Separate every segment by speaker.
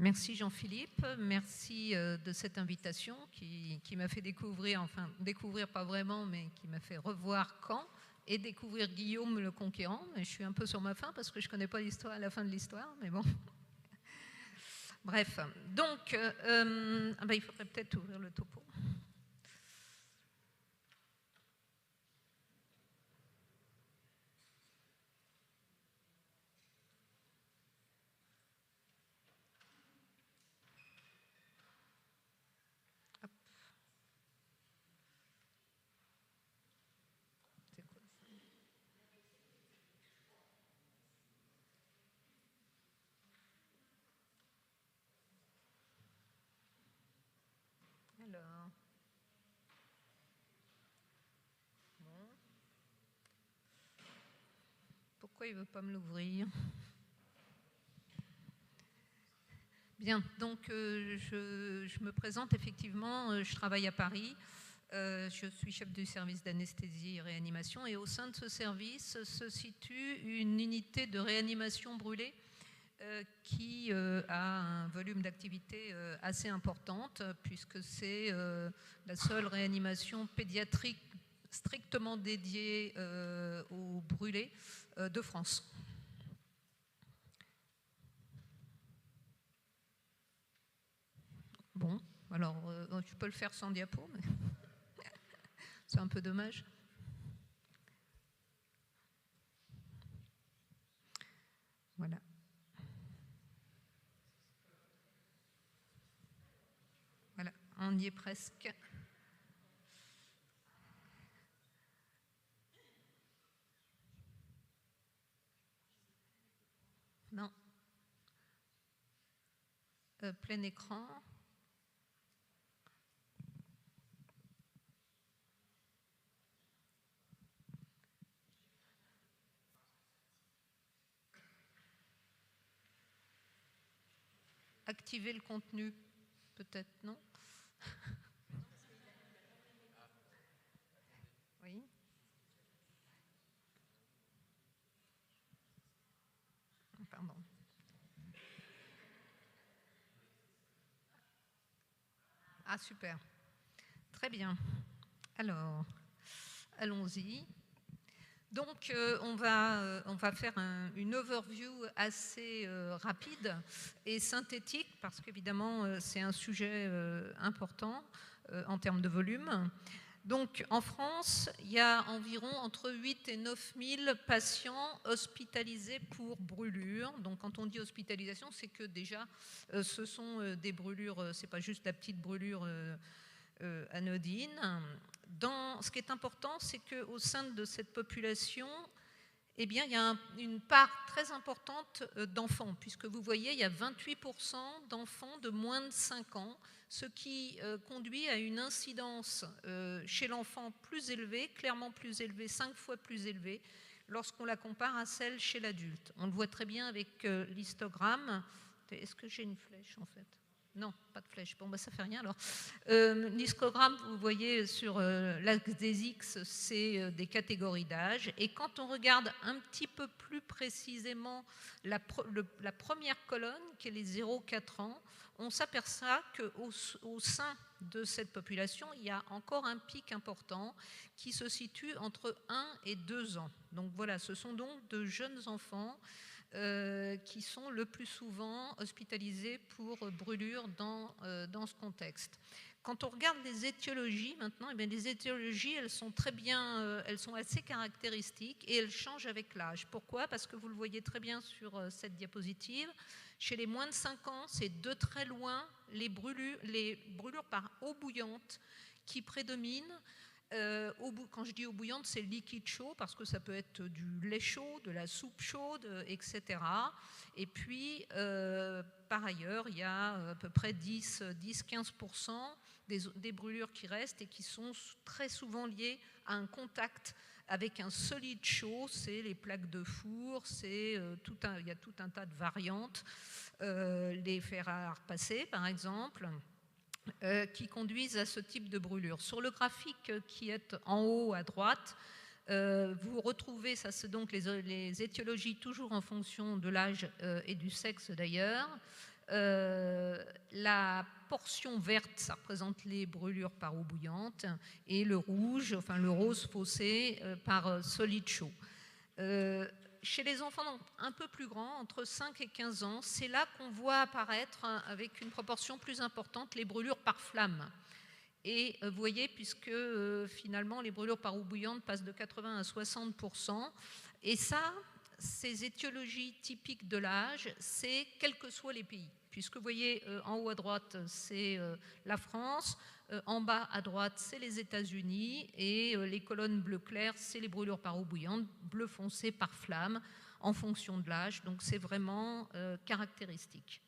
Speaker 1: Merci Jean-Philippe, merci de cette invitation qui m'a fait découvrir, enfin découvrir pas vraiment, mais qui m'a fait revoir Caen et découvrir Guillaume le Conquérant. Mais je suis un peu sur ma faim parce que je ne connais pas l'histoire, la fin de l'histoire, mais bon. Bref, donc il faudrait peut-être ouvrir le topo. Alors, bon. Pourquoi il ne veut pas me l'ouvrir? Bien, donc je me présente effectivement, je travaille à Paris, je suis chef du service d'anesthésie et réanimation et au sein de ce service se situe une unité de réanimation brûlée qui a un volume d'activité assez importante puisque c'est la seule réanimation pédiatrique strictement dédiée aux brûlés de France. Bon, alors je peux le faire sans diapo, mais c'est un peu dommage. Voilà. Voilà, on y est presque. Non. Plein écran. Activer le contenu, peut-être, non? Oui. Pardon. Ah, super. Très bien. Alors, allons-y. Donc, on va faire une overview assez rapide et synthétique parce qu'évidemment, c'est un sujet important en termes de volume. Donc, en France, il y a environ entre 8 et 9 000 patients hospitalisés pour brûlures. Donc, quand on dit hospitalisation, c'est que déjà, ce sont des brûlures, c'est pas juste la petite brûlure anodine. Ce qui est important, c'est qu'au sein de cette population, eh bien, il y a une part très importante d'enfants, puisque vous voyez, il y a 28% d'enfants de moins de 5 ans, ce qui conduit à une incidence chez l'enfant plus élevée, clairement plus élevée, 5 fois plus élevée, lorsqu'on la compare à celle chez l'adulte. On le voit très bien avec l'histogramme. Est-ce que j'ai une flèche en fait ? Non, pas de flèche. Bon, ça fait rien alors. L'histogramme, vous voyez sur l'axe des X, c'est des catégories d'âge. Et quand on regarde un petit peu plus précisément la première colonne, qui est les 0-4 ans, on s'aperçoit qu'au sein de cette population, il y a encore un pic important qui se situe entre 1 et 2 ans. Donc voilà, ce sont donc de jeunes enfants qui sont le plus souvent hospitalisés pour brûlures dans ce contexte. Quand on regarde les étiologies maintenant, eh bien, les étiologies, elles sont très bien, elles sont assez caractéristiques et elles changent avec l'âge. Pourquoi ? Parce que vous le voyez très bien sur cette diapositive. Chez les moins de 5 ans, c'est de très loin les brûlures par eau bouillante qui prédominent. Quand je dis eau bouillante, c'est liquide chaud parce que ça peut être du lait chaud, de la soupe chaude, etc. Et puis, par ailleurs, il y a à peu près 10-15% des brûlures qui restent et qui sont très souvent liées à un contact avec un solide chaud, c'est les plaques de four, il y a tout un tas de variantes, les fers à repasser par exemple, qui conduisent à ce type de brûlure. Sur le graphique qui est en haut à droite, vous retrouvez, ça c'est donc les étiologies toujours en fonction de l'âge et du sexe d'ailleurs. La portion verte, ça représente les brûlures par eau bouillante, et le rouge, enfin le rose foncé, par solide chaud. Chez les enfants un peu plus grands, entre 5 et 15 ans, c'est là qu'on voit apparaître, avec une proportion plus importante, les brûlures par flamme. Et vous voyez, puisque finalement les brûlures par eau bouillante passent de 80 à 60%, et ça, ces étiologies typiques de l'âge, c'est quels que soient les pays. Puisque vous voyez, en haut à droite, c'est la France, en bas à droite, c'est les États-Unis, et les colonnes bleu clair, c'est les brûlures par eau bouillante, bleu foncé par flamme, en fonction de l'âge. Donc c'est vraiment caractéristique.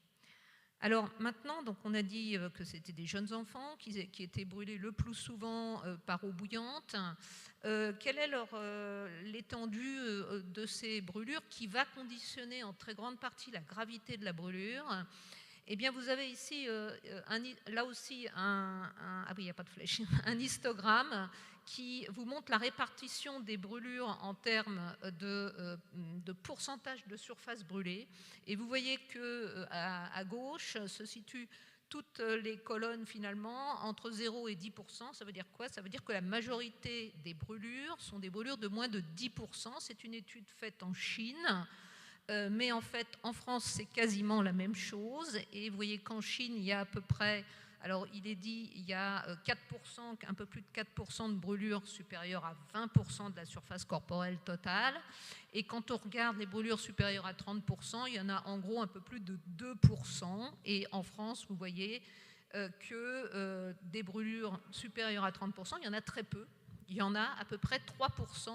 Speaker 1: Alors maintenant, donc on a dit que c'était des jeunes enfants qui étaient brûlés le plus souvent par eau bouillante. Quelle est l'étendue de ces brûlures qui va conditionner en très grande partie la gravité de la brûlure? Eh bien, vous avez ici, là aussi, ah oui, il n'y a pas de flèche, un histogramme qui vous montre la répartition des brûlures en termes de pourcentage de surface brûlée. Et vous voyez qu'à gauche se situent toutes les colonnes finalement entre 0 et 10%. Ça veut dire quoi? Ça veut dire que la majorité des brûlures sont des brûlures de moins de 10%. C'est une étude faite en Chine. Mais en fait, en France, c'est quasiment la même chose. Et vous voyez qu'en Chine, il y a à peu près, alors il est dit, il y a 4%, un peu plus de 4% de brûlures supérieures à 20% de la surface corporelle totale. Et quand on regarde les brûlures supérieures à 30%, il y en a en gros un peu plus de 2%. Et en France, vous voyez que des brûlures supérieures à 30%, il y en a très peu. Il y en a à peu près 3%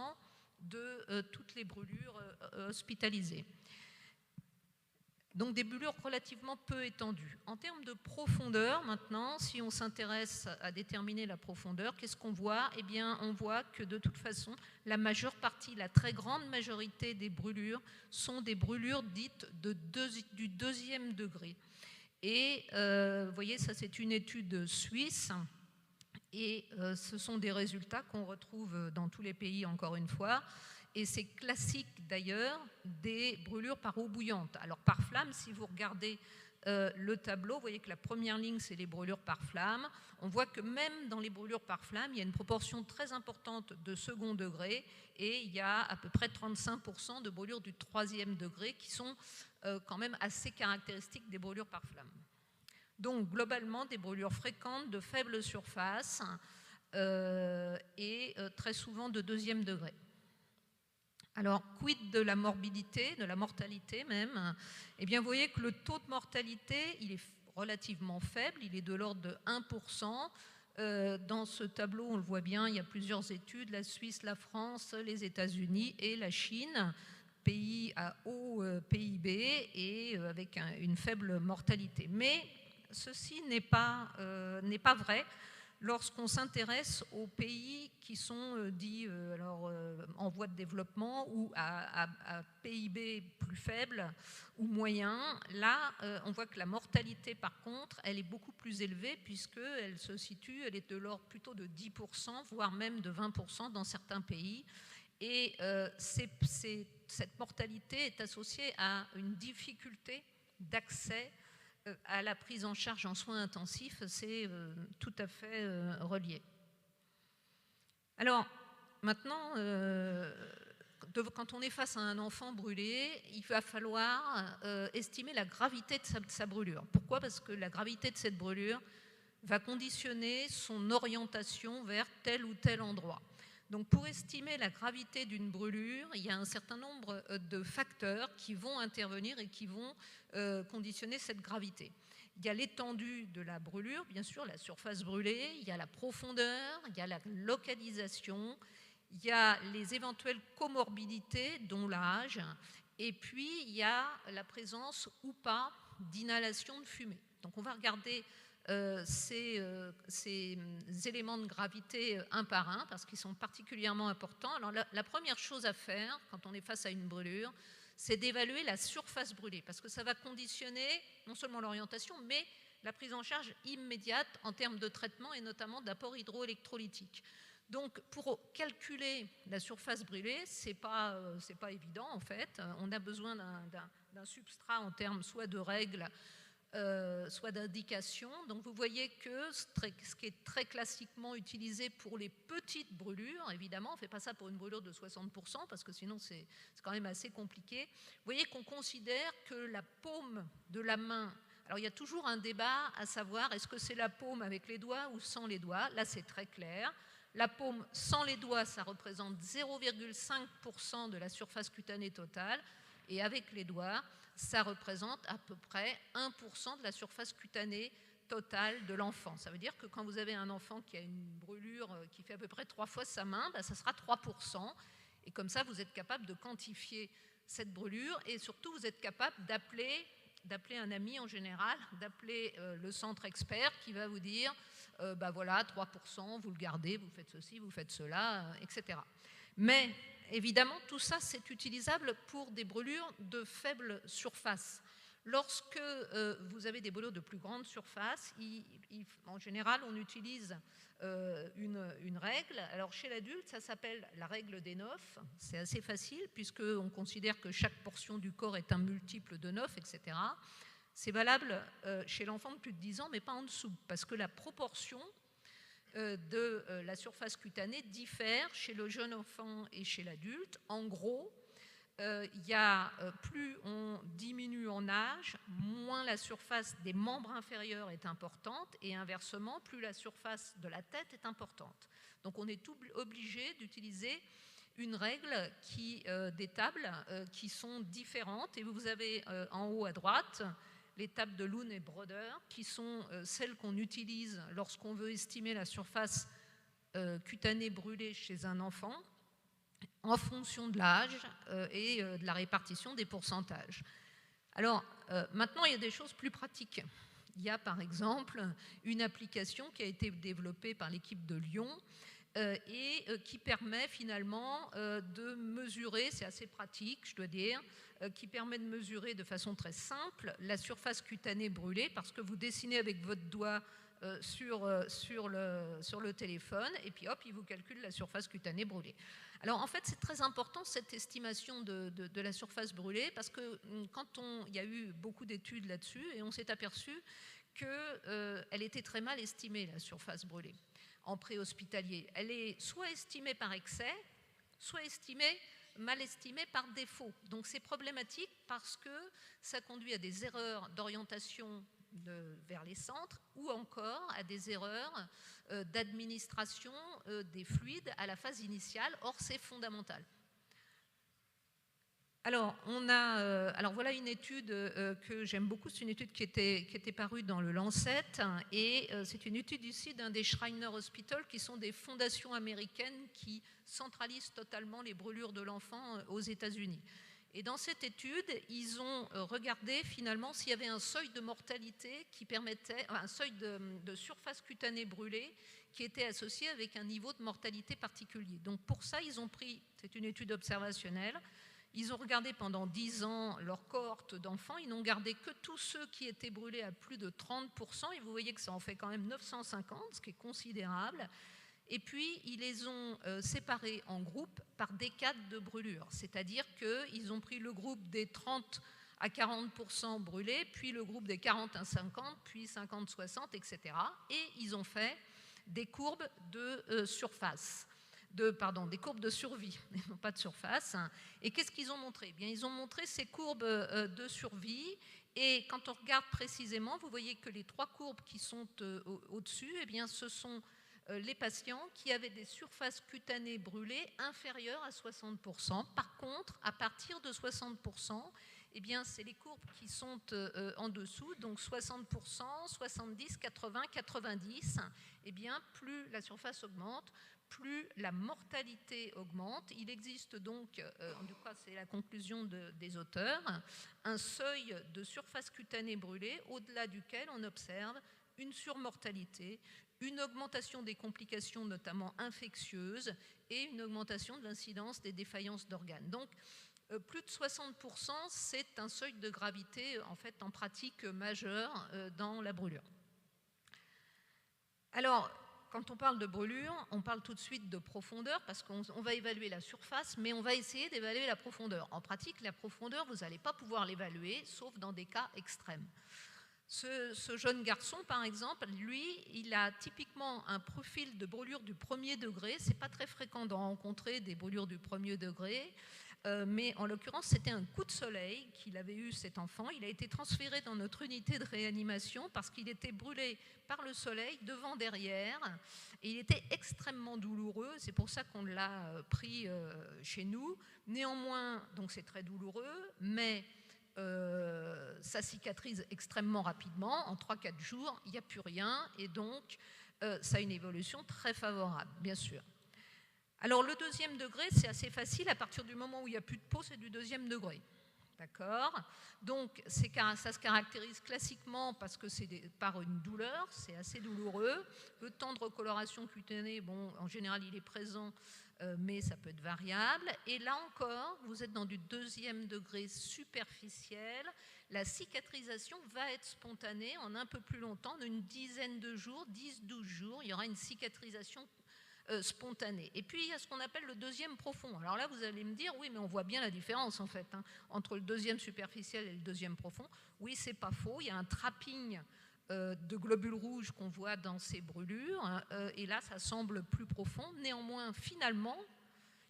Speaker 1: de toutes les brûlures hospitalisées. Donc des brûlures relativement peu étendues. En termes de profondeur, maintenant, si on s'intéresse à déterminer la profondeur, qu'est-ce qu'on voit? Eh bien, on voit que de toute façon, la majeure partie, la très grande majorité des brûlures sont des brûlures dites du deuxième degré. Et vous voyez, ça c'est une étude suisse. Et ce sont des résultats qu'on retrouve dans tous les pays, encore une fois. Et c'est classique d'ailleurs des brûlures par eau bouillante. Alors par flamme, si vous regardez le tableau, vous voyez que la première ligne, c'est les brûlures par flamme. On voit que même dans les brûlures par flamme, il y a une proportion très importante de second degré et il y a à peu près 35% de brûlures du troisième degré qui sont quand même assez caractéristiques des brûlures par flamme. Donc globalement, des brûlures fréquentes de faible surface et très souvent de deuxième degré. Alors, quid de la morbidité, de la mortalité même? Eh bien, vous voyez que le taux de mortalité, il est relativement faible, il est de l'ordre de 1%. Dans ce tableau, on le voit bien, il y a plusieurs études, la Suisse, la France, les États-Unis et la Chine, pays à haut PIB et avec une faible mortalité. Mais ceci n'est pas vrai lorsqu'on s'intéresse aux pays qui sont dits en voie de développement ou à PIB plus faible ou moyen. Là, on voit que la mortalité, par contre, elle est beaucoup plus élevée puisqu'elle se situe, elle est de l'ordre plutôt de 10%, voire même de 20% dans certains pays. Et cette mortalité est associée à une difficulté d'accès à la prise en charge en soins intensifs, c'est tout à fait relié. Alors, maintenant, quand on est face à un enfant brûlé, il va falloir estimer la gravité de sa brûlure. Pourquoi? Parce que la gravité de cette brûlure va conditionner son orientation vers tel ou tel endroit. Donc pour estimer la gravité d'une brûlure, il y a un certain nombre de facteurs qui vont intervenir et qui vont conditionner cette gravité. Il y a l'étendue de la brûlure, bien sûr, la surface brûlée, il y a la profondeur, il y a la localisation, il y a les éventuelles comorbidités, dont l'âge, et puis il y a la présence ou pas d'inhalation de fumée. Donc on va regarder ces éléments de gravité un par un parce qu'ils sont particulièrement importants. Alors la première chose à faire quand on est face à une brûlure, c'est d'évaluer la surface brûlée parce que ça va conditionner non seulement l'orientation mais la prise en charge immédiate en termes de traitement et notamment d'apport hydroélectrolytique. Donc pour calculer la surface brûlée, c'est pas évident en fait. On a besoin d'un substrat en termes soit de règles soit d'indication. Donc vous voyez que ce qui est très classiquement utilisé pour les petites brûlures, évidemment, on ne fait pas ça pour une brûlure de 60% parce que sinon c'est quand même assez compliqué. Vous voyez qu'on considère que la paume de la main, alors il y a toujours un débat à savoir est-ce que c'est la paume avec les doigts ou sans les doigts. Là c'est très clair. La paume sans les doigts, ça représente 0,5% de la surface cutanée totale. Et avec les doigts, ça représente à peu près 1% de la surface cutanée totale de l'enfant. Ça veut dire que quand vous avez un enfant qui a une brûlure qui fait à peu près 3 fois sa main, ça sera 3%. Et comme ça, vous êtes capable de quantifier cette brûlure et surtout, vous êtes capable d'appeler un ami en général, d'appeler le centre expert qui va vous dire voilà, 3%, vous le gardez, vous faites ceci, vous faites cela, etc. Mais évidemment, tout ça, c'est utilisable pour des brûlures de faible surface. Lorsque vous avez des brûlures de plus grande surface, en général, on utilise une règle. Alors, chez l'adulte, ça s'appelle la règle des 9. C'est assez facile, puisqu'on considère que chaque portion du corps est un multiple de 9, etc. C'est valable chez l'enfant de plus de 10 ans, mais pas en dessous, parce que la proportion de la surface cutanée diffère chez le jeune enfant et chez l'adulte. En gros, plus on diminue en âge, moins la surface des membres inférieurs est importante et inversement, plus la surface de la tête est importante. Donc on est obligé d'utiliser une règle des tables qui sont différentes. Et vous avez en haut à droite les tables de Loon et Broder, qui sont celles qu'on utilise lorsqu'on veut estimer la surface cutanée brûlée chez un enfant, en fonction de l'âge et de la répartition des pourcentages. Alors, maintenant, il y a des choses plus pratiques. Il y a, par exemple, une application qui a été développée par l'équipe de Lyon et qui permet finalement de mesurer, c'est assez pratique, je dois dire, qui permet de mesurer de façon très simple la surface cutanée brûlée, parce que vous dessinez avec votre doigt sur le téléphone, et puis hop, il vous calcule la surface cutanée brûlée. Alors en fait, c'est très important cette estimation de la surface brûlée, parce que il y a eu beaucoup d'études là-dessus, et on s'est aperçu qu'elle était très mal estimée, la surface brûlée, en préhospitalier. Elle est soit estimée par excès, soit mal estimée par défaut. Donc c'est problématique parce que ça conduit à des erreurs d'orientation vers les centres ou encore à des erreurs d'administration des fluides à la phase initiale. Or, c'est fondamental. Alors, voilà une étude que j'aime beaucoup. C'est une étude qui était parue dans le Lancet. Et c'est une étude ici d'un des Shriner Hospital, qui sont des fondations américaines qui centralisent totalement les brûlures de l'enfant aux États-Unis. Et dans cette étude, ils ont regardé finalement s'il y avait un seuil de mortalité qui permettait, un seuil de surface cutanée brûlée qui était associé avec un niveau de mortalité particulier. Donc pour ça, ils ont pris, c'est une étude observationnelle, ils ont regardé pendant 10 ans leur cohorte d'enfants, ils n'ont gardé que tous ceux qui étaient brûlés à plus de 30%, et vous voyez que ça en fait quand même 950, ce qui est considérable. Et puis, ils les ont séparés en groupes par décade de brûlure. C'est-à-dire qu'ils ont pris le groupe des 30 à 40% brûlés, puis le groupe des 40 à 50, puis 50-60, etc. Et ils ont fait des courbes de surface. Des courbes de survie, non pas de surface. Et qu'est-ce qu'ils ont montré ? Eh bien, ils ont montré ces courbes de survie. Et quand on regarde précisément, vous voyez que les 3 courbes qui sont au-dessus, eh bien, ce sont les patients qui avaient des surfaces cutanées brûlées inférieures à 60%. Par contre, à partir de 60%, eh bien, c'est les courbes qui sont en dessous, donc 60%, 70, 80, 90. Eh bien, plus la surface augmente, plus la mortalité augmente. Il existe donc, en tout cas c'est la conclusion des auteurs, un seuil de surface cutanée brûlée au-delà duquel on observe une surmortalité, une augmentation des complications notamment infectieuses et une augmentation de l'incidence des défaillances d'organes. Donc plus de 60%, c'est un seuil de gravité en fait en pratique majeure dans la brûlure. Alors, quand on parle de brûlure, on parle tout de suite de profondeur parce qu'on va évaluer la surface, mais on va essayer d'évaluer la profondeur. En pratique, la profondeur, vous n'allez pas pouvoir l'évaluer, sauf dans des cas extrêmes. Ce jeune garçon, par exemple, lui, il a typiquement un profil de brûlure du premier degré. Ce n'est pas très fréquent d'en rencontrer des brûlures du premier degré, mais en l'occurrence, c'était un coup de soleil qu'il avait eu, cet enfant. Il a été transféré dans notre unité de réanimation parce qu'il était brûlé par le soleil, devant, derrière, et il était extrêmement douloureux. C'est pour ça qu'on l'a pris chez nous. Néanmoins, donc c'est très douloureux, mais ça cicatrise extrêmement rapidement. En 3-4 jours, il n'y a plus rien, et donc ça a une évolution très favorable, bien sûr. Alors le deuxième degré, c'est assez facile. À partir du moment où il n'y a plus de peau, c'est du deuxième degré. D'accord? Donc ça se caractérise classiquement parce que c'est par une douleur, c'est assez douloureux. Le temps de recoloration cutanée, bon, en général il est présent, mais ça peut être variable. Et là encore, vous êtes dans du deuxième degré superficiel. La cicatrisation va être spontanée en un peu plus longtemps, d'une dizaine de jours, 10-12 jours, il y aura une cicatrisation spontanée. Et puis il y a ce qu'on appelle le deuxième profond. Alors là, vous allez me dire, oui, mais on voit bien la différence en fait, entre le deuxième superficiel et le deuxième profond. Oui, c'est pas faux. Il y a un trapping de globules rouges qu'on voit dans ces brûlures, et là, ça semble plus profond. Néanmoins, finalement,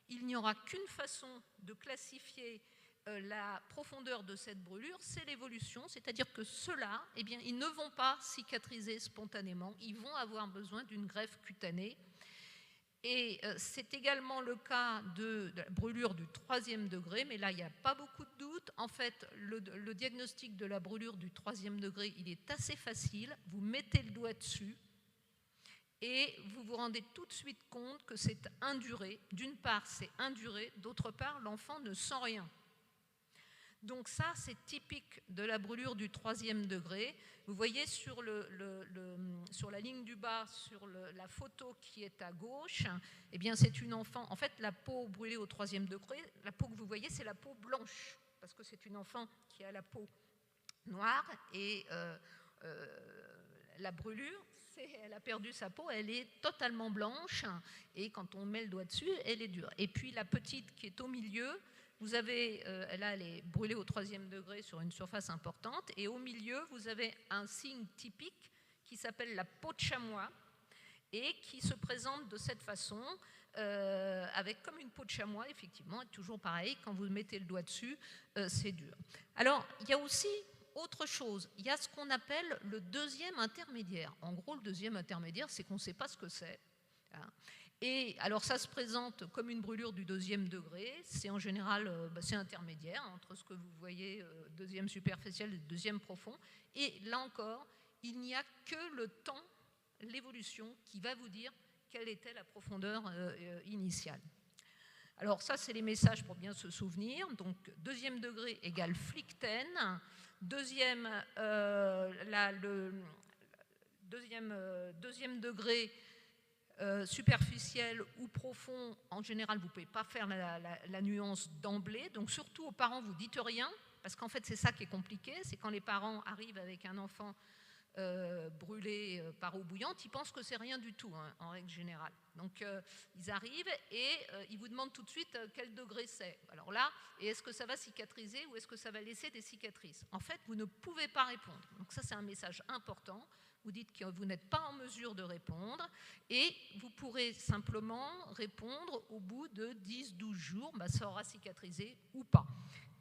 Speaker 1: il n'y aura qu'une façon de classifier la profondeur de cette brûlure, c'est l'évolution, c'est-à-dire que ceux-là, eh bien, ils ne vont pas cicatriser spontanément, ils vont avoir besoin d'une greffe cutanée. Et c'est également le cas de la brûlure du troisième degré, mais là, il n'y a pas beaucoup de doute. En fait, le diagnostic de la brûlure du troisième degré, il est assez facile. Vous mettez le doigt dessus et vous vous rendez tout de suite compte que c'est induré. D'une part, c'est induré. D'autre part, l'enfant ne sent rien. Donc ça, c'est typique de la brûlure du troisième degré. Vous voyez sur la ligne du bas, sur la photo qui est à gauche, eh bien c'est une enfant. En fait, la peau brûlée au troisième degré, la peau que vous voyez, c'est la peau blanche, parce que c'est une enfant qui a la peau noire, et la brûlure, elle a perdu sa peau, elle est totalement blanche, et quand on met le doigt dessus, elle est dure. Et puis la petite qui est au milieu, vous avez, là, elle est brûlée au troisième degré sur une surface importante, et au milieu, vous avez un signe typique qui s'appelle la peau de chamois, et qui se présente de cette façon, avec comme une peau de chamois, effectivement, et toujours pareil, quand vous mettez le doigt dessus, c'est dur. Alors, il y a aussi autre chose, il y a ce qu'on appelle le deuxième intermédiaire. En gros, le deuxième intermédiaire, c'est qu'on ne sait pas ce que c'est. Et alors ça se présente comme une brûlure du deuxième degré, c'est en général c'est intermédiaire entre ce que vous voyez deuxième superficiel et deuxième profond, et là encore, il n'y a que le temps, l'évolution, qui va vous dire quelle était la profondeur initiale. Alors ça, c'est les messages pour bien se souvenir. Donc deuxième degré égale Flichten, deuxième degré superficiel ou profond, en général, vous ne pouvez pas faire la nuance d'emblée. Donc surtout aux parents, vous ne dites rien, parce qu'en fait, c'est ça qui est compliqué, c'est quand les parents arrivent avec un enfant brûlé par eau bouillante, ils pensent que c'est rien du tout, en règle générale. Donc ils arrivent et ils vous demandent tout de suite quel degré c'est. Alors là, et est-ce que ça va cicatriser ou est-ce que ça va laisser des cicatrices? En fait, vous ne pouvez pas répondre. Donc ça, c'est un message important. Vous dites que vous n'êtes pas en mesure de répondre et vous pourrez simplement répondre au bout de 10-12 jours, ça aura cicatrisé ou pas.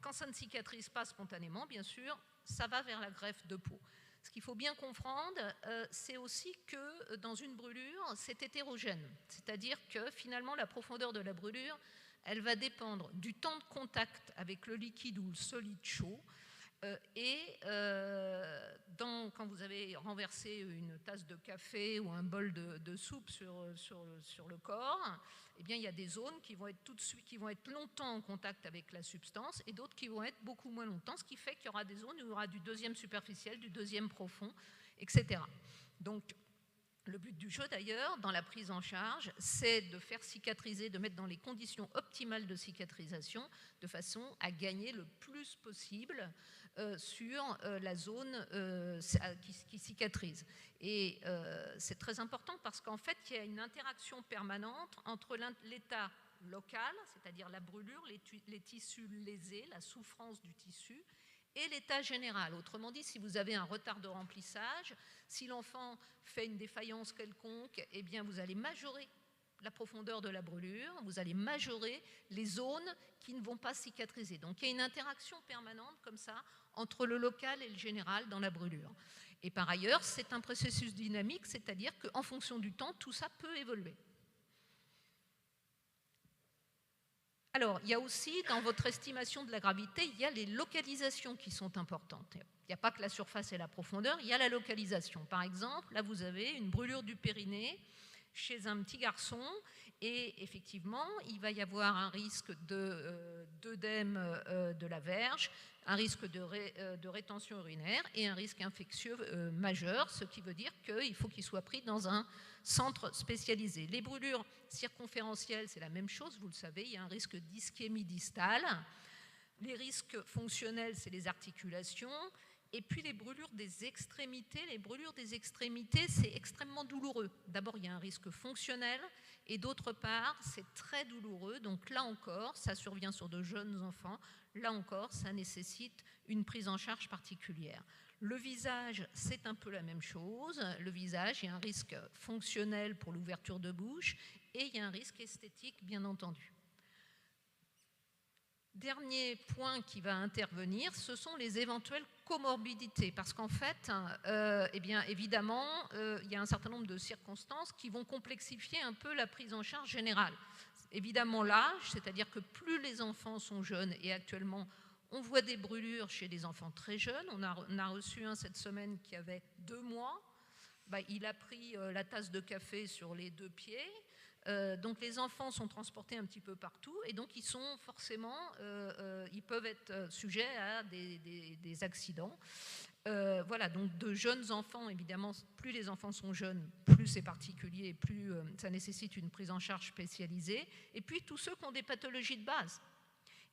Speaker 1: Quand ça ne cicatrise pas spontanément, bien sûr, ça va vers la greffe de peau. Ce qu'il faut bien comprendre, c'est aussi que dans une brûlure, c'est hétérogène. C'est-à-dire que finalement, la profondeur de la brûlure, elle va dépendre du temps de contact avec le liquide ou le solide chaud. Quand vous avez renversé une tasse de café ou un bol de soupe sur le corps, eh bien, il y a des zones qui vont être tout de suite, qui vont être longtemps en contact avec la substance et d'autres qui vont être beaucoup moins longtemps, ce qui fait qu'il y aura des zones où il y aura du deuxième superficiel, du deuxième profond, etc. Donc, le but du jeu, d'ailleurs, dans la prise en charge, c'est de faire cicatriser, de mettre dans les conditions optimales de cicatrisation, de façon à gagner le plus possible sur la zone qui cicatrise. Et c'est très important parce qu'en fait, il y a une interaction permanente entre l'état local, c'est-à-dire la brûlure, les tissus lésés, la souffrance du tissu, et l'état général. Autrement dit, si vous avez un retard de remplissage, si l'enfant fait une défaillance quelconque, eh bien vous allez majorer la profondeur de la brûlure, vous allez majorer les zones qui ne vont pas cicatriser. Donc il y a une interaction permanente comme ça entre le local et le général dans la brûlure. Et par ailleurs, c'est un processus dynamique, c'est-à-dire qu'en fonction du temps, tout ça peut évoluer. Alors, il y a aussi, dans votre estimation de la gravité, il y a les localisations qui sont importantes. Il n'y a pas que la surface et la profondeur, il y a la localisation. Par exemple, là, vous avez une brûlure du périnée chez un petit garçon, et effectivement, il va y avoir un risque d'œdème de la verge, un risque de rétention urinaire et un risque infectieux majeur, ce qui veut dire qu'il faut qu'il soit pris dans un centre spécialisé. Les brûlures circonférentielles, c'est la même chose, vous le savez, il y a un risque d'ischémie distale. Les risques fonctionnels, c'est les articulations. Et puis les brûlures des extrémités, c'est extrêmement douloureux. D'abord, il y a un risque fonctionnel et d'autre part, c'est très douloureux. Donc là encore, ça survient sur de jeunes enfants. Là encore, ça nécessite une prise en charge particulière. Le visage, c'est un peu la même chose. Le visage, il y a un risque fonctionnel pour l'ouverture de bouche et il y a un risque esthétique, bien entendu. Dernier point qui va intervenir, ce sont les éventuelles comorbidités, parce qu'en fait, eh bien, évidemment, il y a un certain nombre de circonstances qui vont complexifier un peu la prise en charge générale. Évidemment l'âge, c'est-à-dire que plus les enfants sont jeunes, et actuellement on voit des brûlures chez des enfants très jeunes, on a reçu un cette semaine qui avait 2 mois, il a pris la tasse de café sur les 2 pieds. Donc les enfants sont transportés un petit peu partout et donc ils sont forcément, ils peuvent être sujets à des accidents. Voilà, donc de jeunes enfants, évidemment, plus les enfants sont jeunes, plus c'est particulier, plus ça nécessite une prise en charge spécialisée. Et puis tous ceux qui ont des pathologies de base.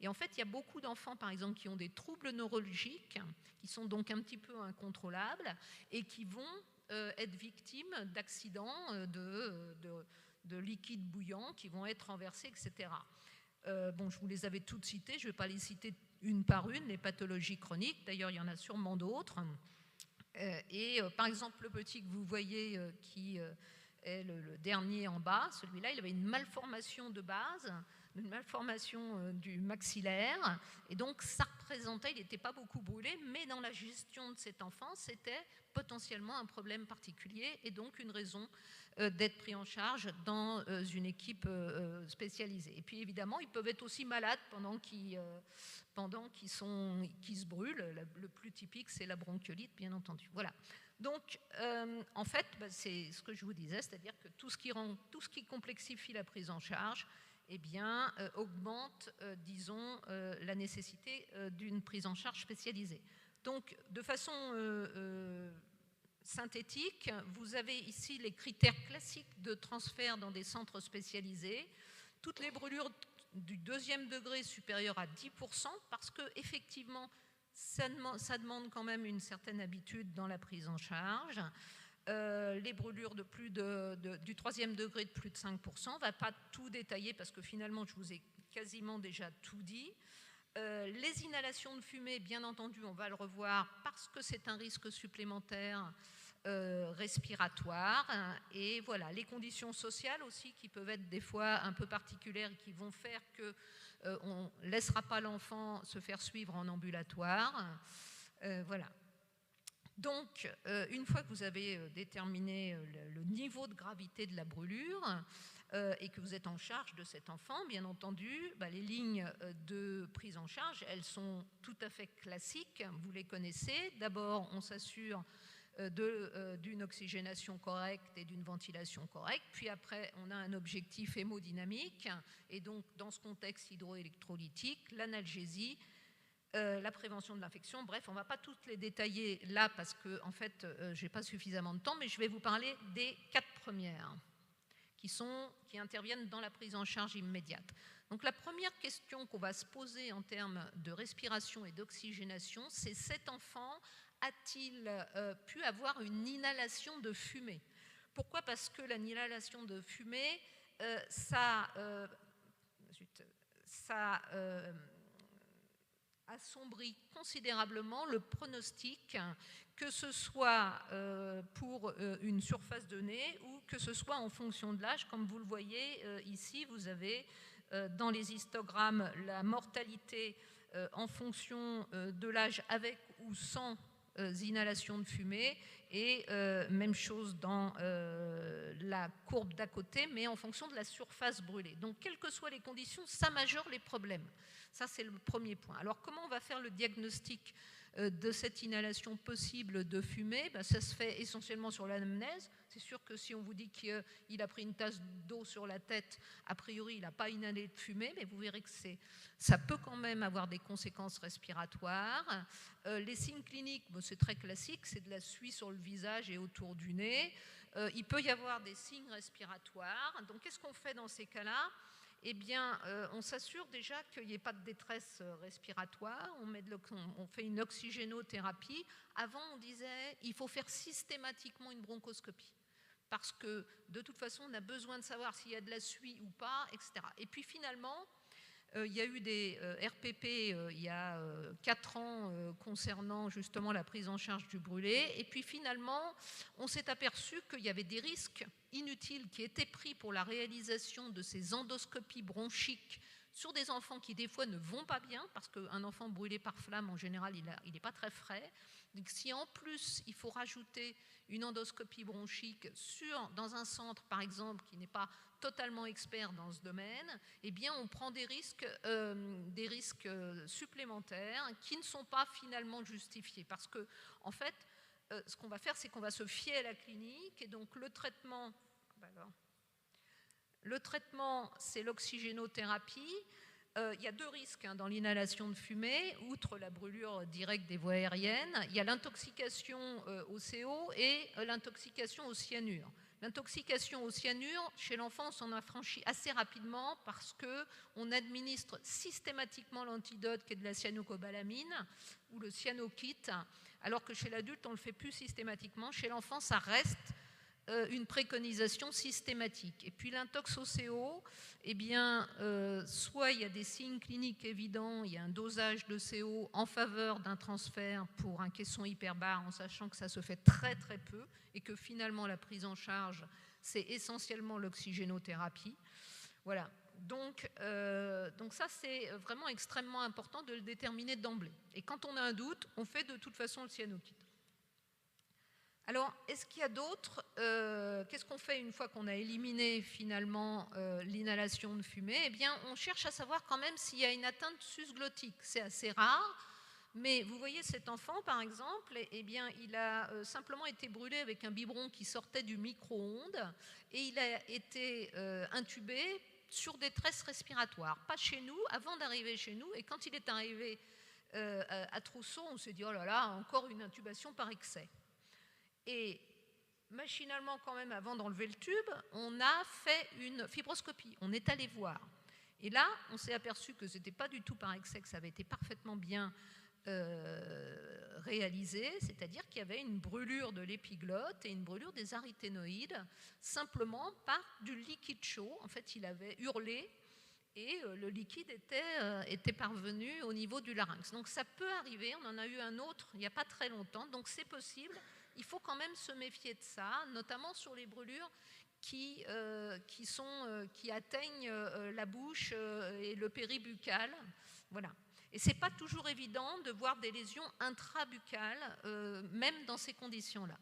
Speaker 1: Et en fait, il y a beaucoup d'enfants, par exemple, qui ont des troubles neurologiques, qui sont donc un petit peu incontrôlables et qui vont être victimes d'accidents de liquides bouillants qui vont être renversés, etc. Bon, je vous les avais toutes citées, je ne vais pas les citer une par une, les pathologies chroniques, d'ailleurs il y en a sûrement d'autres. Par exemple, le petit que vous voyez qui est le dernier en bas, celui-là, il avait une malformation de base, une malformation du maxillaire, et donc ça représentait, il n'était pas beaucoup brûlé, mais dans la gestion de cet enfant, c'était potentiellement un problème particulier et donc une raison d'être pris en charge dans une équipe spécialisée. Et puis évidemment, ils peuvent être aussi malades pendant qu'ils se brûlent. Le plus typique, c'est la bronchiolite, bien entendu. Voilà. Donc, en fait, c'est ce que je vous disais, c'est-à-dire que tout ce qui complexifie la prise en charge, eh bien, augmente, disons, la nécessité d'une prise en charge spécialisée. Donc, de façon synthétique, vous avez ici les critères classiques de transfert dans des centres spécialisés. Toutes les brûlures du 2e degré supérieures à 10%, parce qu'effectivement, ça demande quand même une certaine habitude dans la prise en charge. Les brûlures du 3e degré de plus de 5%, on ne va pas tout détailler parce que finalement, je vous ai quasiment déjà tout dit. Les inhalations de fumée, bien entendu, on va le revoir parce que c'est un risque supplémentaire respiratoire. Et voilà, les conditions sociales aussi qui peuvent être des fois un peu particulières et qui vont faire qu'on ne laissera pas l'enfant se faire suivre en ambulatoire. Voilà. Donc, une fois que vous avez déterminé le niveau de gravité de la brûlure et que vous êtes en charge de cet enfant, bien entendu, les lignes de prise en charge, elles sont tout à fait classiques, vous les connaissez. D'abord, on s'assure d'une oxygénation correcte et d'une ventilation correcte. Puis après, on a un objectif hémodynamique et donc, dans ce contexte hydroélectrolytique, l'analgésie, la prévention de l'infection. Bref, on ne va pas toutes les détailler là parce que, en fait, je n'ai pas suffisamment de temps, mais je vais vous parler des 4 premières qui interviennent dans la prise en charge immédiate. Donc, la première question qu'on va se poser en termes de respiration et d'oxygénation, c'est cet enfant a-t-il pu avoir une inhalation de fumée? Pourquoi? Parce que l'inhalation de fumée, ça assombrit considérablement le pronostic, que ce soit pour une surface donnée ou que ce soit en fonction de l'âge. Comme vous le voyez ici, vous avez dans les histogrammes la mortalité en fonction de l'âge avec ou sans inhalations de fumée, et même chose dans la courbe d'à côté, mais en fonction de la surface brûlée. Donc, quelles que soient les conditions, ça majeure les problèmes. Ça, c'est le premier point. Alors, comment on va faire le diagnostic de cette inhalation possible de fumée? Ça se fait essentiellement sur l'anamnèse. C'est sûr que si on vous dit qu'il a pris une tasse d'eau sur la tête, a priori, il n'a pas inhalé de fumée, mais vous verrez que ça peut quand même avoir des conséquences respiratoires. Les signes cliniques, c'est très classique, c'est de la suie sur le visage et autour du nez. Il peut y avoir des signes respiratoires. Donc, qu'est-ce qu'on fait dans ces cas-là? Eh bien, on s'assure déjà qu'il n'y ait pas de détresse respiratoire. On fait une oxygénothérapie. Avant, on disait qu'il faut faire systématiquement une bronchoscopie, parce que de toute façon, on a besoin de savoir s'il y a de la suie ou pas, etc. Et puis finalement, il y a eu des RPP il y a 4 ans concernant justement la prise en charge du brûlé. Et puis finalement, on s'est aperçu qu'il y avait des risques inutiles qui étaient pris pour la réalisation de ces endoscopies bronchiques sur des enfants qui des fois ne vont pas bien, parce qu'un enfant brûlé par flamme, en général, il n'est pas très frais. Donc si en plus il faut rajouter une endoscopie bronchique dans un centre, par exemple, qui n'est pas totalement expert dans ce domaine, eh bien on prend des risques supplémentaires qui ne sont pas finalement justifiés. Parce que, en fait, ce qu'on va faire, c'est qu'on va se fier à la clinique, et donc le traitement, c'est l'oxygénothérapie. Il y a 2 risques dans l'inhalation de fumée, outre la brûlure directe des voies aériennes. Il y a l'intoxication au CO et l'intoxication au cyanure. L'intoxication au cyanure, chez l'enfant, on s'en affranchit assez rapidement parce qu'on administre systématiquement l'antidote qui est de la cyanocobalaminine ou le cyanokit, alors que chez l'adulte, on ne le fait plus systématiquement. Chez l'enfant, ça reste une préconisation systématique. Et puis l'intox au CO, eh bien, soit il y a des signes cliniques évidents, il y a un dosage de CO en faveur d'un transfert pour un caisson hyperbare, en sachant que ça se fait très très peu et que finalement la prise en charge, c'est essentiellement l'oxygénothérapie. Voilà. Donc ça, c'est vraiment extrêmement important de le déterminer d'emblée. Et quand on a un doute, on fait de toute façon le cyanokit. Alors, est-ce qu'il y a d'autres qu'est-ce qu'on fait une fois qu'on a éliminé finalement l'inhalation de fumée? Eh bien, on cherche à savoir quand même s'il y a une atteinte susglottique. C'est assez rare, mais vous voyez cet enfant, par exemple, eh bien, il a simplement été brûlé avec un biberon qui sortait du micro-ondes, et il a été intubé sur détresse respiratoire. Pas chez nous, avant d'arriver chez nous, et quand il est arrivé à Trousseau, on s'est dit, oh là là, encore une intubation par excès. Et machinalement, quand même, avant d'enlever le tube, on a fait une fibroscopie. On est allé voir. Et là, on s'est aperçu que ce n'était pas du tout par excès, que ça avait été parfaitement bien réalisé, c'est-à-dire qu'il y avait une brûlure de l'épiglotte et une brûlure des aryténoïdes, simplement par du liquide chaud. En fait, il avait hurlé et le liquide était parvenu au niveau du larynx. Donc ça peut arriver, on en a eu un autre il n'y a pas très longtemps, donc c'est possible. Il faut quand même se méfier de ça, notamment sur les brûlures qui atteignent la bouche et le péribuccal. Voilà. Et ce n'est pas toujours évident de voir des lésions intrabuccales, même dans ces conditions-là.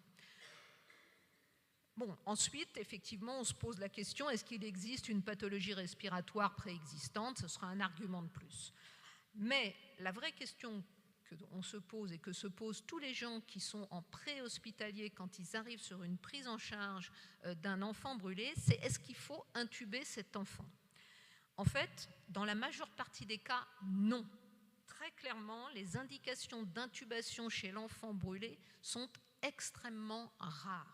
Speaker 1: Bon, ensuite, effectivement, on se pose la question, est-ce qu'il existe une pathologie respiratoire préexistante? Ce sera un argument de plus. Mais la vraie question qu'on se pose et que se posent tous les gens qui sont en préhospitalier quand ils arrivent sur une prise en charge d'un enfant brûlé, c'est est-ce qu'il faut intuber cet enfant? En fait, dans la majeure partie des cas, non. Très clairement, les indications d'intubation chez l'enfant brûlé sont extrêmement rares.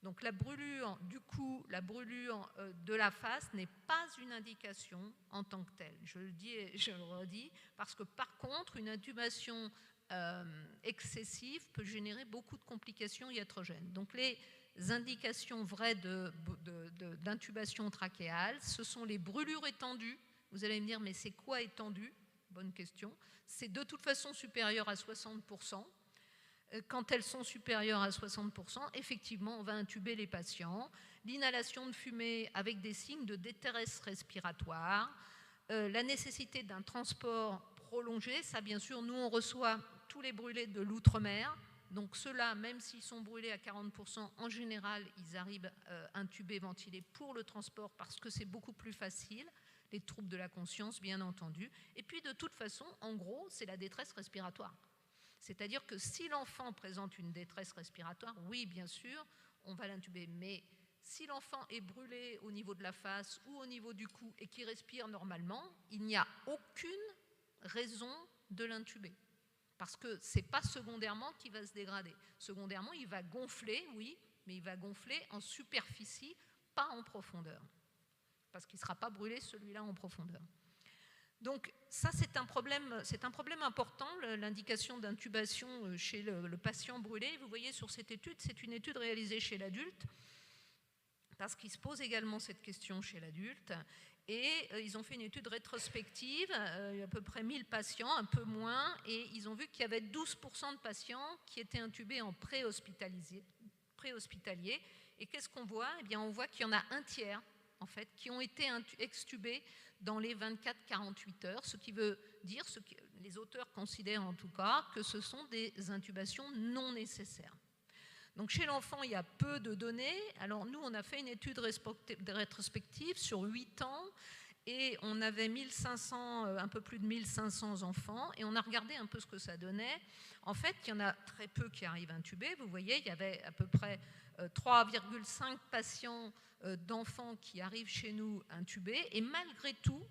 Speaker 1: Donc la brûlure du cou, la brûlure de la face n'est pas une indication en tant que telle. Je le dis et je le redis, parce que par contre, une intubation excessive peut générer beaucoup de complications iatrogènes. Donc les indications vraies d'intubation trachéale, ce sont les brûlures étendues. Vous allez me dire, mais c'est quoi étendu? Bonne question. C'est de toute façon supérieur à 60%. Quand elles sont supérieures à 60%, effectivement, on va intuber les patients. L'inhalation de fumée avec des signes de détresse respiratoire, la nécessité d'un transport prolongé, ça bien sûr, nous on reçoit tous les brûlés de l'outre-mer, donc ceux-là, même s'ils sont brûlés à 40%, en général, ils arrivent intubés, ventilés pour le transport parce que c'est beaucoup plus facile, les troubles de la conscience, bien entendu. Et puis de toute façon, en gros, c'est la détresse respiratoire. C'est-à-dire que si l'enfant présente une détresse respiratoire, oui, bien sûr, on va l'intuber. Mais si l'enfant est brûlé au niveau de la face ou au niveau du cou et qu'il respire normalement, il n'y a aucune raison de l'intuber. Parce que ce n'est pas secondairement qu'il va se dégrader. Secondairement, il va gonfler, oui, mais il va gonfler en superficie, pas en profondeur. Parce qu'il ne sera pas brûlé celui-là en profondeur. Donc ça, c'est un problème important, l'indication d'intubation chez le patient brûlé. Vous voyez sur cette étude, c'est une étude réalisée chez l'adulte, parce qu'il se pose également cette question chez l'adulte. Et ils ont fait une étude rétrospective, à peu près 1000 patients, un peu moins, et ils ont vu qu'il y avait 12% de patients qui étaient intubés en préhospitalier. Et qu'est-ce qu'on voit ? Eh bien, on voit qu'il y en a un tiers, en fait, qui ont été extubés dans les 24-48 heures, ce qui veut dire, les auteurs considèrent en tout cas, que ce sont des intubations non nécessaires. Donc chez l'enfant, il y a peu de données. Alors nous, on a fait une étude rétrospective sur 8 ans et on avait 1500, un peu plus de 1500 enfants et on a regardé un peu ce que ça donnait. En fait, il y en a très peu qui arrivent intubés. Vous voyez, il y avait à peu près 3,5 patients d'enfants qui arrivent chez nous intubés et malgré tout,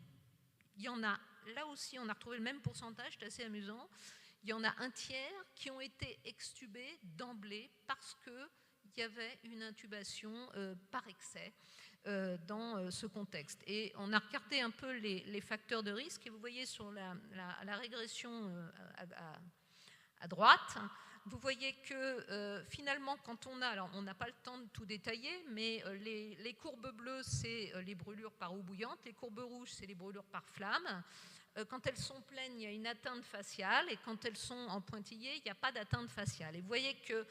Speaker 1: il y en a, là aussi, on a retrouvé le même pourcentage, c'est assez amusant. Il y en a un tiers qui ont été extubés d'emblée parce qu'il y avait une intubation par excès dans ce contexte. Et on a regardé un peu les facteurs de risque et vous voyez sur la régression à droite, vous voyez que finalement quand on a, alors on n'a pas le temps de tout détailler, mais les courbes bleues c'est les brûlures par eau bouillante, les courbes rouges c'est les brûlures par flamme. Quand elles sont pleines, il y a une atteinte faciale et quand elles sont en pointillé, il n'y a pas d'atteinte faciale. Et vous voyez que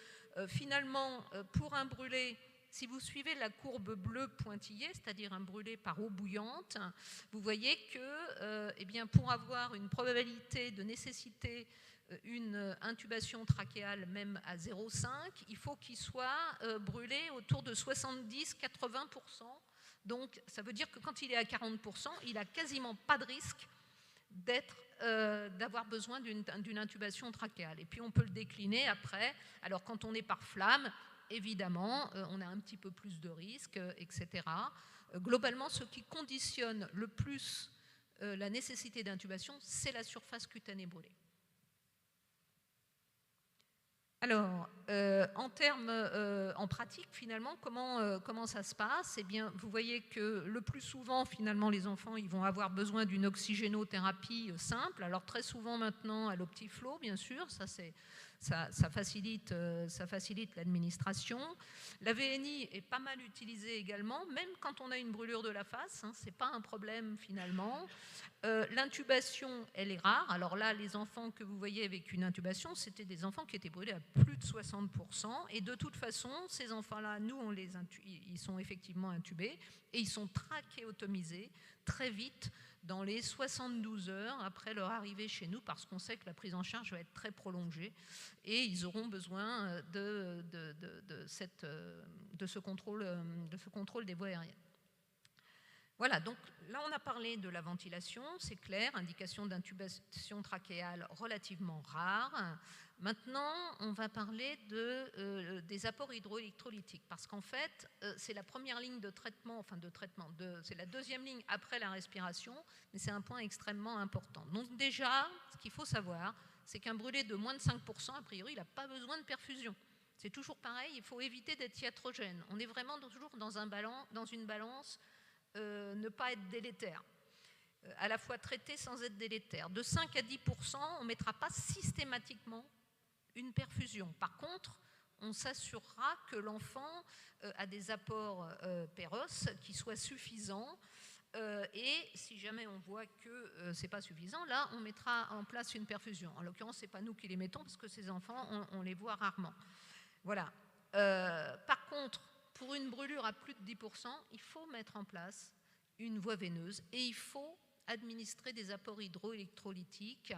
Speaker 1: finalement, pour un brûlé, si vous suivez la courbe bleue pointillée, c'est-à-dire un brûlé par eau bouillante, vous voyez que eh bien, pour avoir une probabilité de nécessiter une intubation trachéale même à 0,5, il faut qu'il soit brûlé autour de 70-80%. Donc ça veut dire que quand il est à 40%, il n'a quasiment pas de risque d'avoir besoin d'une intubation trachéale. Et puis on peut le décliner après. Alors quand on est par flamme, évidemment, on a un petit peu plus de risques, etc. Globalement, ce qui conditionne le plus la nécessité d'intubation, c'est la surface cutanée brûlée. Alors, en pratique, finalement, comment ça se passe ? Eh bien, vous voyez que le plus souvent, finalement, les enfants, ils vont avoir besoin d'une oxygénothérapie simple. Alors, très souvent maintenant, à l'Optiflow, bien sûr, ça facilite l'administration. La VNI est pas mal utilisée également, même quand on a une brûlure de la face, hein, c'est pas un problème finalement. L'intubation, elle est rare. Alors là, les enfants que vous voyez avec une intubation, c'était des enfants qui étaient brûlés à plus de 60%. Et de toute façon, ces enfants-là, nous, ils sont effectivement intubés et ils sont trachéotomisés très vite dans les 72 heures après leur arrivée chez nous parce qu'on sait que la prise en charge va être très prolongée et ils auront besoin de ce contrôle des voies aériennes. Voilà, donc là on a parlé de la ventilation, c'est clair, indication d'intubation trachéale relativement rare. Maintenant, on va parler des apports hydroélectrolytiques, parce qu'en fait, c'est la première ligne de traitement, c'est la deuxième ligne après la respiration, mais c'est un point extrêmement important. Donc déjà, ce qu'il faut savoir, c'est qu'un brûlé de moins de 5%, a priori, il n'a pas besoin de perfusion. C'est toujours pareil, il faut éviter d'être iatrogène. On est vraiment toujours dans une balance ne pas être délétère, à la fois traité sans être délétère. De 5 à 10%, on ne mettra pas systématiquement une perfusion. Par contre, on s'assurera que l'enfant a des apports péros qui soient suffisants Et si jamais on voit que ce n'est pas suffisant, là, on mettra en place une perfusion. En l'occurrence, ce n'est pas nous qui les mettons, parce que ces enfants, on les voit rarement. Voilà. Par contre, pour une brûlure à plus de 10%, il faut mettre en place une voie veineuse et il faut administrer des apports hydroélectrolytiques.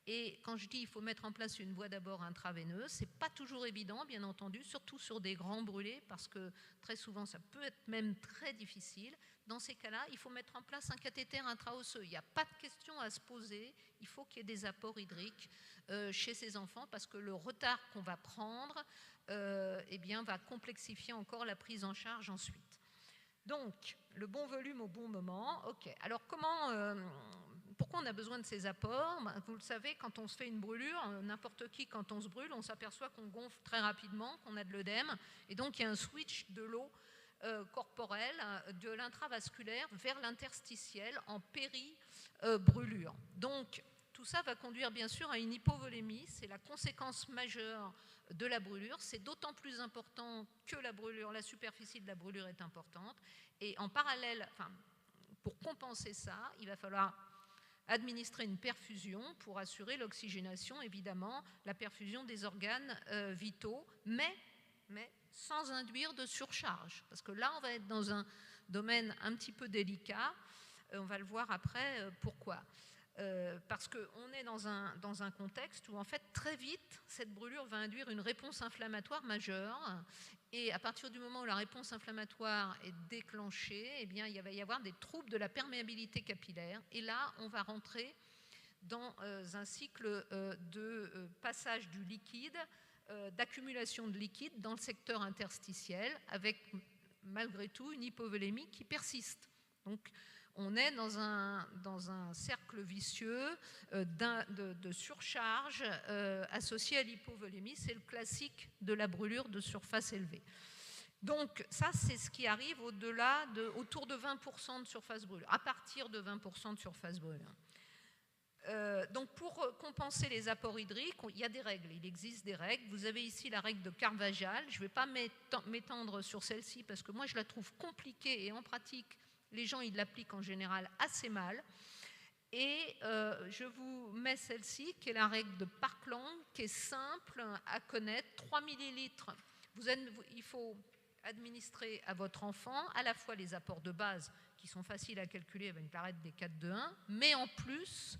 Speaker 1: Et quand je dis il faut mettre en place une voie d'abord intraveineuse, ce n'est pas toujours évident, bien entendu, surtout sur des grands brûlés, parce que très souvent, ça peut être même très difficile. Dans ces cas-là, il faut mettre en place un cathéter intraosseux. Il n'y a pas de question à se poser, il faut qu'il y ait des apports hydriques chez ces enfants, parce que le retard qu'on va prendre eh bien, va complexifier encore la prise en charge ensuite. Donc, le bon volume au bon moment. OK. Alors, pourquoi on a besoin de ces apports? Vous le savez, quand on se fait une brûlure, n'importe qui, quand on se brûle, on s'aperçoit qu'on gonfle très rapidement, qu'on a de l'œdème. Et donc, il y a un switch de l'eau corporelle, de l'intravasculaire vers l'interstitiel en péri-brûlure. Donc, tout ça va conduire bien sûr à une hypovolémie, c'est la conséquence majeure de la brûlure. C'est d'autant plus important que la brûlure, la superficie de la brûlure est importante. Et en parallèle, pour compenser ça, il va falloir administrer une perfusion pour assurer l'oxygénation, évidemment, la perfusion des organes vitaux, mais sans induire de surcharge. Parce que là, on va être dans un domaine un petit peu délicat. On va le voir après pourquoi. Parce qu'on est dans un contexte où, en fait, très vite, cette brûlure va induire une réponse inflammatoire majeure. Et à partir du moment où la réponse inflammatoire est déclenchée, eh bien, il va y avoir des troubles de la perméabilité capillaire. Et là, on va rentrer dans un cycle de passage du liquide, d'accumulation de liquide dans le secteur interstitiel, avec malgré tout une hypovolémie qui persiste. Donc, on est dans un cercle vicieux de surcharge associé à l'hypovolémie. C'est le classique de la brûlure de surface élevée. Donc ça, c'est ce qui arrive autour de 20% de surface brûlée, à partir de 20% de surface brûlée. Donc pour compenser les apports hydriques, il y a des règles, il existe des règles. Vous avez ici la règle de Carvajal. Je ne vais pas m'étendre sur celle-ci parce que moi je la trouve compliquée et en pratique, les gens ils l'appliquent en général assez mal. Et je vous mets celle-ci qui est la règle de Parkland, qui est simple à connaître. 3 millilitres, il faut administrer à votre enfant à la fois les apports de base qui sont faciles à calculer avec une clarette des 4 de 1, mais en plus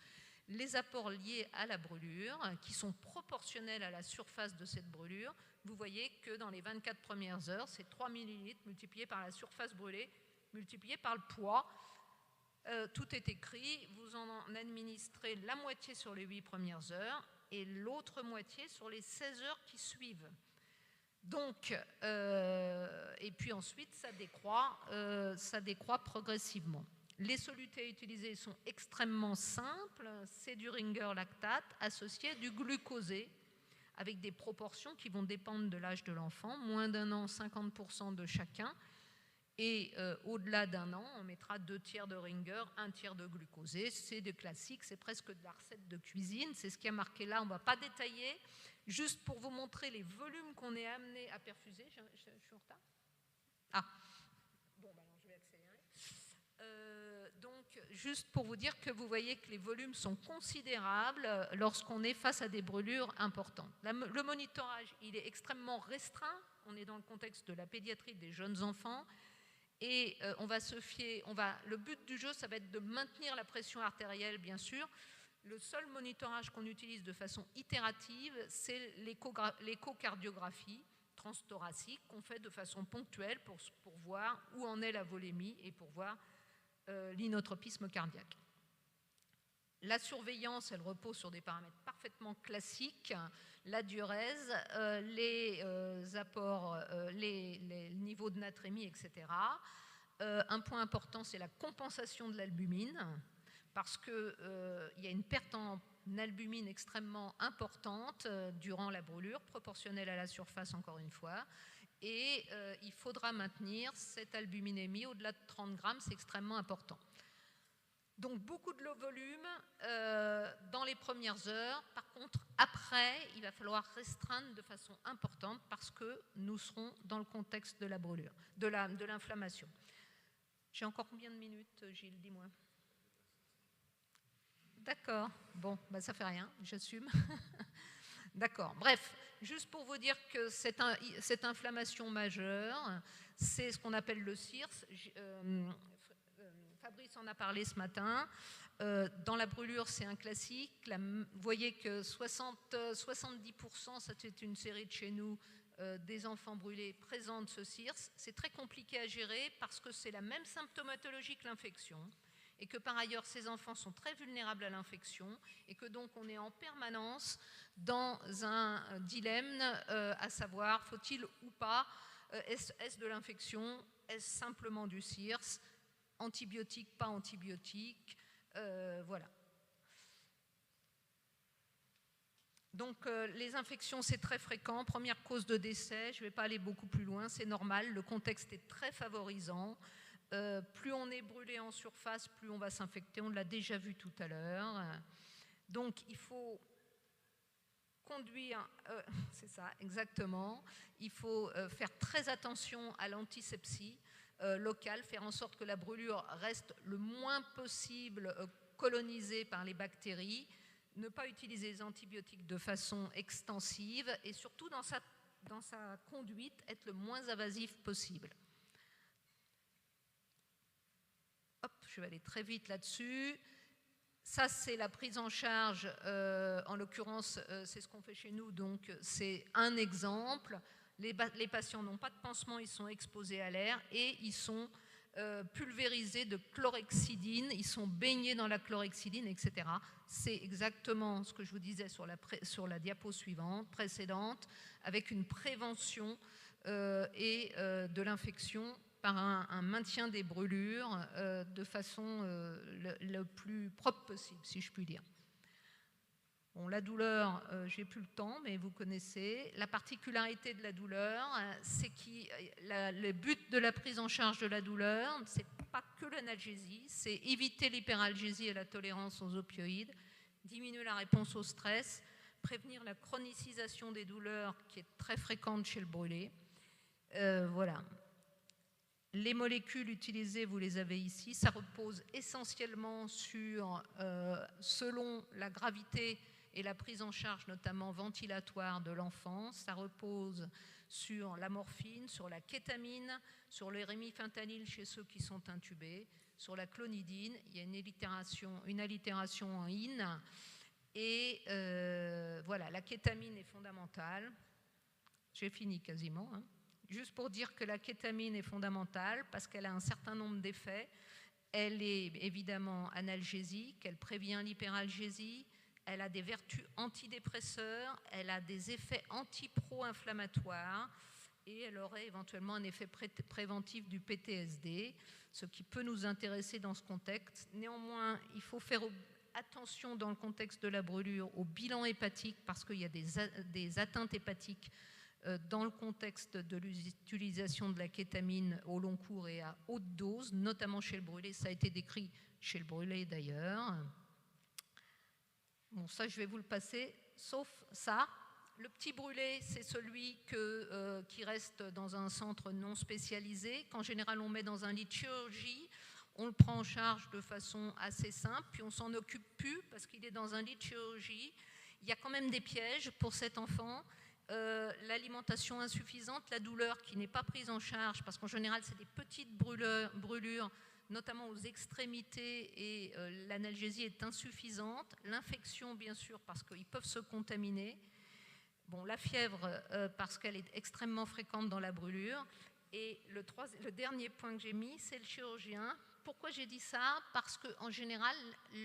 Speaker 1: les apports liés à la brûlure qui sont proportionnels à la surface de cette brûlure. Vous voyez que dans les 24 premières heures, c'est 3 millilitres multiplié par la surface brûlée, multiplié par le poids. Tout est écrit, vous en administrez la moitié sur les 8 premières heures et l'autre moitié sur les 16 heures qui suivent. Donc, et puis ensuite, ça décroît progressivement. Les solutés utilisés sont extrêmement simples. C'est du Ringer lactate associé à du glucosé avec des proportions qui vont dépendre de l'âge de l'enfant. Moins d'1 an, 50% de chacun. Et au-delà d'1 an, on mettra 2 tiers de Ringer, 1 tiers de glucosé. C'est des classiques, c'est presque de la recette de cuisine. C'est ce qui est marqué là, on ne va pas détailler. Juste pour vous montrer les volumes qu'on est amené à perfuser. Je suis en retard ? Ah, bon, alors je vais accélérer. Donc, juste pour vous dire que vous voyez que les volumes sont considérables lorsqu'on est face à des brûlures importantes. Le monitorage, il est extrêmement restreint. On est dans le contexte de la pédiatrie des jeunes enfants. Et on va se fier, le but du jeu, ça va être de maintenir la pression artérielle, bien sûr. Le seul monitorage qu'on utilise de façon itérative, c'est l'échocardiographie transthoracique qu'on fait de façon ponctuelle pour voir où en est la volémie et pour voir l'inotropisme cardiaque. La surveillance, elle repose sur des paramètres parfaitement classiques, la diurèse, les apports, les niveaux de natrémie, etc. Un point important, c'est la compensation de l'albumine, parce qu'il y a une perte en albumine extrêmement importante durant la brûlure, proportionnelle à la surface encore une fois, et il faudra maintenir cette albuminémie au-delà de 30 grammes, c'est extrêmement important. Donc beaucoup de volume dans les premières heures. Par contre, après, il va falloir restreindre de façon importante parce que nous serons dans le contexte de la brûlure, de l'inflammation. J'ai encore combien de minutes, Gilles, dis-moi. D'accord, bon, bah ça fait rien, j'assume. D'accord, bref, juste pour vous dire que cette inflammation majeure, c'est ce qu'on appelle le CIRS. Fabrice en a parlé ce matin. Dans la brûlure, c'est un classique. Vous voyez que 70%, ça c'est une série de chez nous, des enfants brûlés présentent ce CIRS. C'est très compliqué à gérer parce que c'est la même symptomatologie que l'infection et que par ailleurs ces enfants sont très vulnérables à l'infection et que donc on est en permanence dans un dilemme, à savoir faut-il ou pas, est-ce de l'infection, est-ce simplement du CIRS, antibiotique, pas antibiotique, voilà. Donc les infections, c'est très fréquent. Première cause de décès, je ne vais pas aller beaucoup plus loin, c'est normal, le contexte est très favorisant. Plus on est brûlé en surface, plus on va s'infecter, on l'a déjà vu tout à l'heure. Donc il faut conduire, c'est ça, exactement, il faut faire très attention à l'antisepsie locale, faire en sorte que la brûlure reste le moins possible colonisée par les bactéries, ne pas utiliser les antibiotiques de façon extensive et surtout dans sa conduite, être le moins invasif possible. Hop, je vais aller très vite là-dessus. Ça, c'est la prise en charge. En l'occurrence, c'est ce qu'on fait chez nous. Donc, c'est un exemple. Les patients n'ont pas de pansement, ils sont exposés à l'air et ils sont pulvérisés de chlorhexidine. Ils sont baignés dans la chlorhexidine, etc. C'est exactement ce que je vous disais sur la diapo suivante, précédente, avec une prévention de l'infection par un maintien des brûlures de façon le plus propre possible, si je puis dire. Bon, la douleur, j'ai plus le temps, mais vous connaissez. La particularité de la douleur, c'est que le but de la prise en charge de la douleur, c'est pas que l'analgésie, c'est éviter l'hyperalgésie et la tolérance aux opioïdes, diminuer la réponse au stress, prévenir la chronicisation des douleurs qui est très fréquente chez le brûlé. Voilà. Les molécules utilisées, vous les avez ici, ça repose essentiellement sur, selon la gravité et la prise en charge notamment ventilatoire de l'enfant, ça repose sur la morphine, sur la kétamine, sur le rémifentanil chez ceux qui sont intubés, sur la clonidine, il y a une allitération en in, et voilà, la kétamine est fondamentale. J'ai fini quasiment, hein. Juste pour dire que la kétamine est fondamentale parce qu'elle a un certain nombre d'effets. Elle est évidemment analgésique, elle prévient l'hyperalgésie, elle a des vertus antidépresseurs, elle a des effets anti-pro-inflammatoires et elle aurait éventuellement un effet préventif du PTSD, ce qui peut nous intéresser dans ce contexte. Néanmoins, il faut faire attention dans le contexte de la brûlure au bilan hépatique parce qu'il y a des atteintes hépatiques dans le contexte de l'utilisation de la kétamine au long cours et à haute dose, notamment chez le brûlé. Ça a été décrit chez le brûlé d'ailleurs. Bon, ça, je vais vous le passer, sauf ça. Le petit brûlé, c'est celui qui reste dans un centre non spécialisé, qu'en général on met dans un lit de chirurgie. On le prend en charge de façon assez simple, puis on s'en occupe plus parce qu'il est dans un lit de chirurgie. Il y a quand même des pièges pour cet enfant. L'alimentation insuffisante, la douleur qui n'est pas prise en charge, parce qu'en général, c'est des petites brûlures, notamment aux extrémités, et l'analgésie est insuffisante. L'infection, bien sûr, parce qu'ils peuvent se contaminer. Bon, la fièvre, parce qu'elle est extrêmement fréquente dans la brûlure. Et le dernier point que j'ai mis, c'est le chirurgien. Pourquoi j'ai dit ça? Parce qu'en général,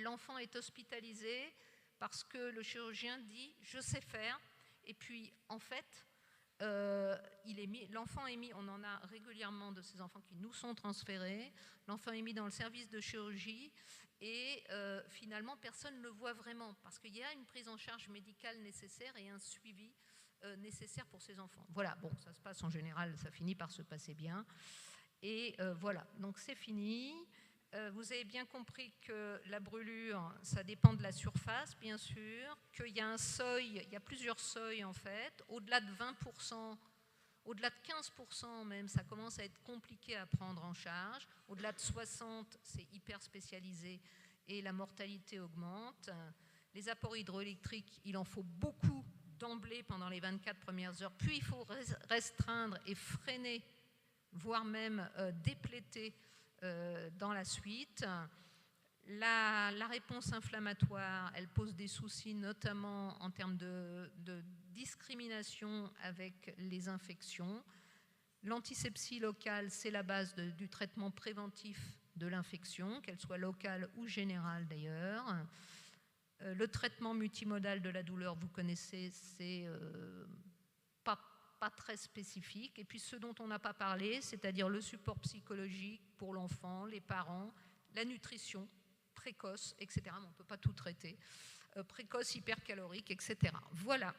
Speaker 1: l'enfant est hospitalisé, parce que le chirurgien dit « je sais faire ». Et puis, en fait, l'enfant est mis, on en a régulièrement de ces enfants qui nous sont transférés, l'enfant est mis dans le service de chirurgie et finalement, personne ne le voit vraiment parce qu'il y a une prise en charge médicale nécessaire et un suivi nécessaire pour ces enfants. Voilà, bon, ça se passe en général, ça finit par se passer bien. Et voilà, donc c'est fini. Vous avez bien compris que la brûlure, ça dépend de la surface, bien sûr, qu'il y a un seuil, il y a plusieurs seuils en fait. Au-delà de 20%, Au-delà de 15% même, ça commence à être compliqué à prendre en charge. Au-delà de 60%, c'est hyper spécialisé et la mortalité augmente. Les apports hydroélectriques, il en faut beaucoup d'emblée pendant les 24 premières heures, puis il faut restreindre et freiner, voire même dépléter dans la suite. La réponse inflammatoire, elle pose des soucis, notamment en termes de discrimination avec les infections. L'antisepsie locale, c'est la base du traitement préventif de l'infection, qu'elle soit locale ou générale d'ailleurs. Le traitement multimodal de la douleur, vous connaissez, c'est pas très spécifique. Et puis ce dont on n'a pas parlé, c'est-à-dire le support psychologique pour l'enfant, les parents, la nutrition précoce, etc. Mais on ne peut pas tout traiter. Précoce, hypercalorique, etc. Voilà.